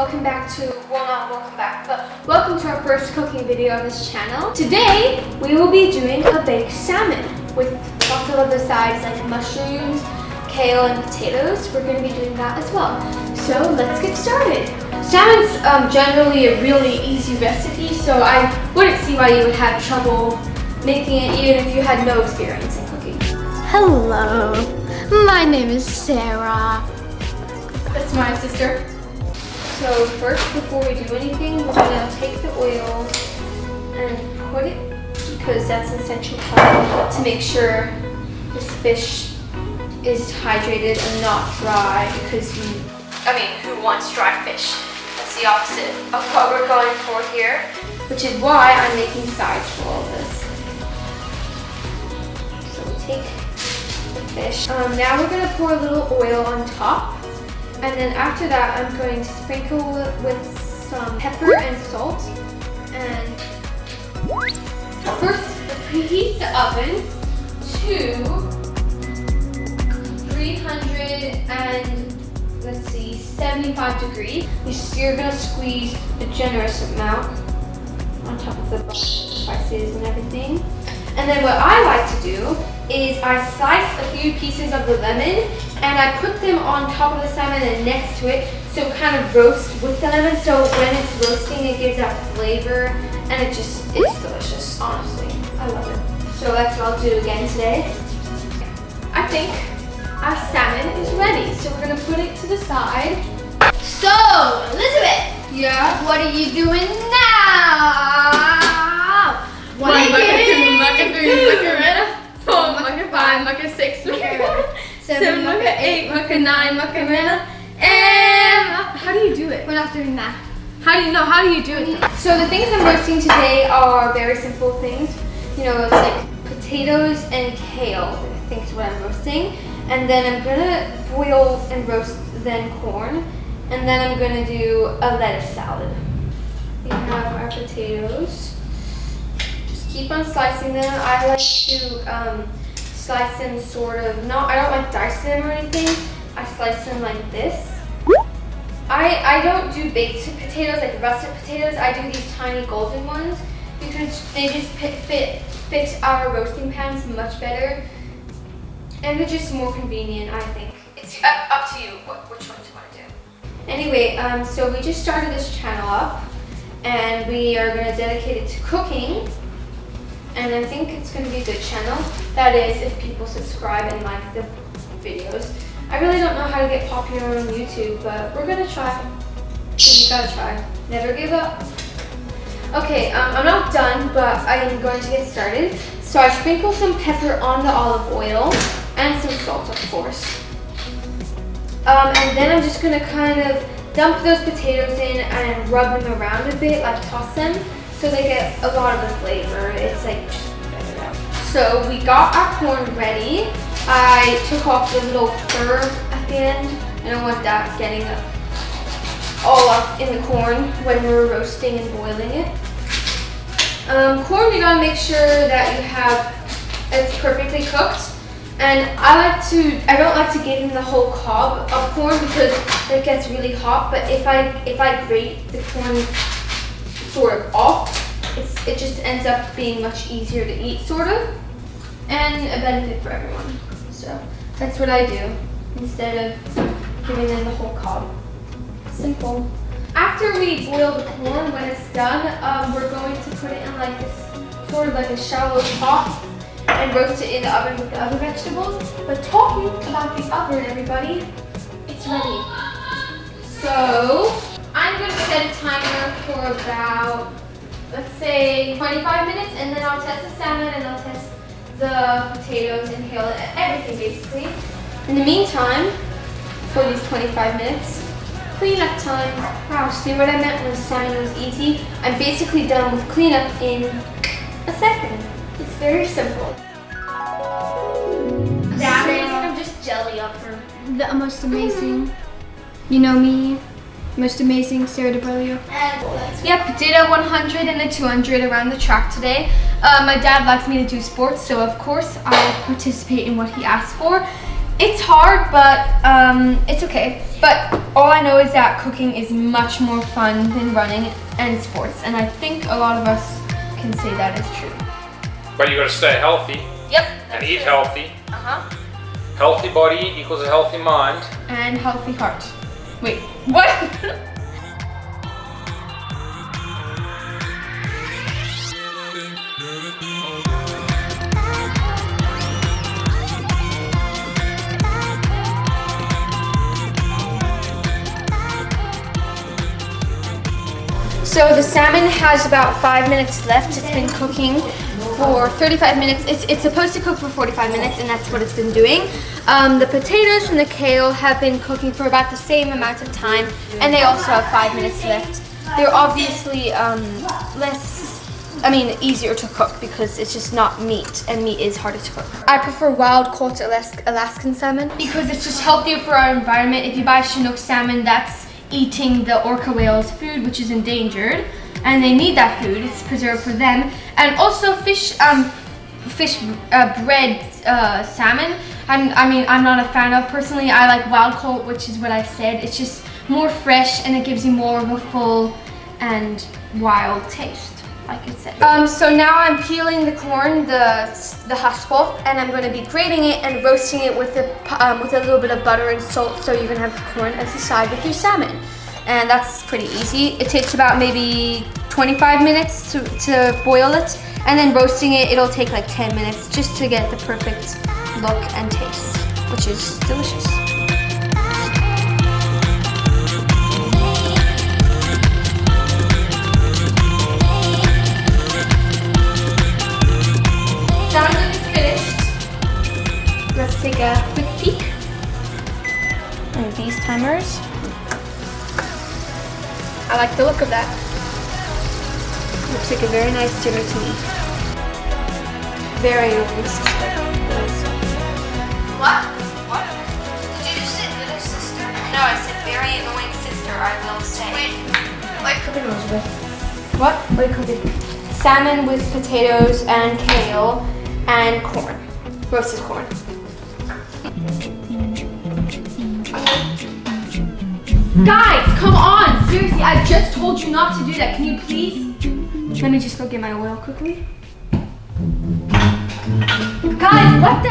welcome back to, well not welcome back, but welcome to our first cooking video on this channel. Today, we will be doing a baked salmon with lots of other sides like mushrooms, kale, and potatoes. We're going to be doing that as well. So let's get started. Salmon's generally a really easy recipe, so I wouldn't see why you would have trouble making it even if you had no experience in cooking. Hello, my name is Sarah. That's my sister. So first, before we do anything, we're gonna take the oil and put it, because that's an essential part to make sure this fish is hydrated and not dry, because who wants dry fish? That's the opposite of what we're going for here, which is why I'm making sides for all of this. So we take the fish. Now we're gonna pour a little oil on top. And then after that, I'm going to sprinkle it with some pepper and salt. And first, preheat the oven to 75 degrees. You're gonna squeeze a generous amount on top of the spices and everything. And then what I like to do is I slice a few pieces of the lemon and I put them on top of the salmon and next to it, so it kind of roasts with the lemon. So when it's roasting, it gives that flavor, and it's delicious, honestly. I love it. So that's what I'll do again today. I think our salmon is ready, so we're gonna put it to the side. So, Elizabeth, Yeah? what are you doing now? Mucka 2, Mucka 3, Mucka 4, Mucka 5, Mucka 6, Mucka 7, Mucka 8, Mucka 9, Mucka and how do you do it? We're not doing that. How do you do it? So the things I'm roasting today are very simple things. You know, it's like potatoes and kale, I think is what I'm roasting. And then I'm gonna boil and roast then corn. And then I'm gonna do a lettuce salad. We have our potatoes. Just keep on slicing them. I like to slice them sort of, I don't like dice them or anything. I slice them like this. I don't do baked potatoes, like russet potatoes. I do these tiny golden ones because they just fit our roasting pans much better. And they're just more convenient, I think. It's up to you which ones you want to do. Anyway, so we just started this channel up and we are going to dedicate it to cooking. And I think it's going to be a good channel. That is, if people subscribe and like the videos. I really don't know how to get popular on YouTube, but we're going to try. You gotta try. Never give up. Okay, I'm not done, but I am going to get started. So I sprinkle some pepper on the olive oil and some salt, of course. And then I'm just going to kind of dump those potatoes in and rub them around a bit, like toss them, so they get a lot of the flavor. It's like just better out. So we got our corn ready. I took off the little fur at the end. I don't want that getting all up in the corn when we're roasting and boiling it. Corn, you gotta make sure that you have it's perfectly cooked. And I don't like to get in the whole cob of corn because it gets really hot. But if I grate the corn sort of off, it just ends up being much easier to eat, sort of, and a benefit for everyone. So that's what I do instead of giving in the whole cob. Simple. After we boil the corn, when it's done, we're going to put it in like this, sort of like a shallow pot, and roast it in the oven with the other vegetables. But talking about the oven, everybody, it's ready. So I'm going to set a timer for about, let's say, 25 minutes, and then I'll test the salmon and I'll test the potatoes and kale, everything basically. In the meantime, for these 25 minutes, cleanup time. Wow, see what I meant when salmon was easy? I'm basically done with cleanup in a second. It's very simple. I'm just jelly up for the most amazing. You know me, most amazing Sarah DeBrelio. Yeah, did a 100 and a 200 around the track today. My dad likes me to do sports, so of course I'll participate in what he asks for. It's hard, but it's okay. But All I know is that cooking is much more fun than running and sports, and I think a lot of us can say that is true. But you gotta stay healthy. Yep. And eat healthy. Uh-huh. Healthy body equals a healthy mind. And healthy heart. Wait, what? So the salmon has about 5 minutes left. It's been cooking for 35 minutes. It's supposed to cook for 45 minutes, and that's what it's been doing. The potatoes and the kale have been cooking for about the same amount of time, and they also have 5 minutes left. They're obviously easier to cook because it's just not meat, and meat is harder to cook. I prefer wild caught Alaskan salmon because it's just healthier for our environment. If you buy Chinook salmon, that's eating the orca whale's food, which is endangered, and they need that food. It's preserved for them. And also fish bread salmon. I'm not a fan of personally. I like wild caught, which is what I said. It's just more fresh, and it gives you more of a full and wild taste, like it said. So now I'm peeling the corn, the husk off, and I'm going to be grating it and roasting it with a little bit of butter and salt. So you're going to have corn as a side with your salmon, and that's pretty easy. It takes about maybe 25 minutes to boil it, and then roasting it, it'll take like 10 minutes just to get the perfect look and taste, which is delicious. Salmon is finished. Let's take a quick peek. And these timers. I like the look of that. Looks like a very nice dinner to me. Very nice. What? What? Did you just say little sister? No, I said very annoying sister, I will say. Wait, what are you cooking those with? What? What are you cooking? Salmon with potatoes and kale and corn. Roasted corn. Guys, come on! Seriously, I just told you not to do that. Can you please? Let me just go get my oil quickly. Guys, what the?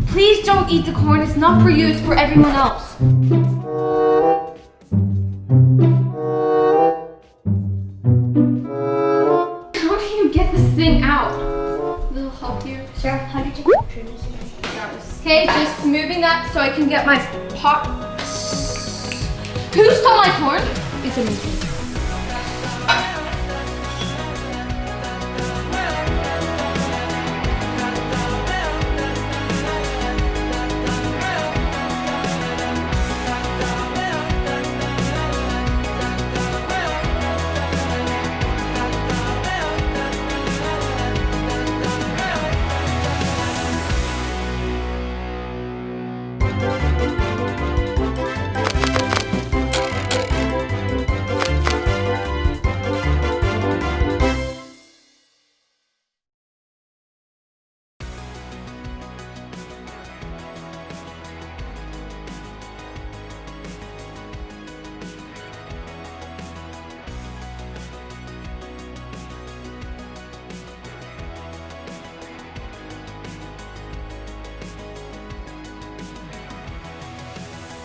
Please don't eat the corn. It's not for you, it's for everyone else. How do you get this thing out? A little help here. Sarah, how did you turn this? Okay, just moving that so I can get my pot. Who stole my corn? It's amazing.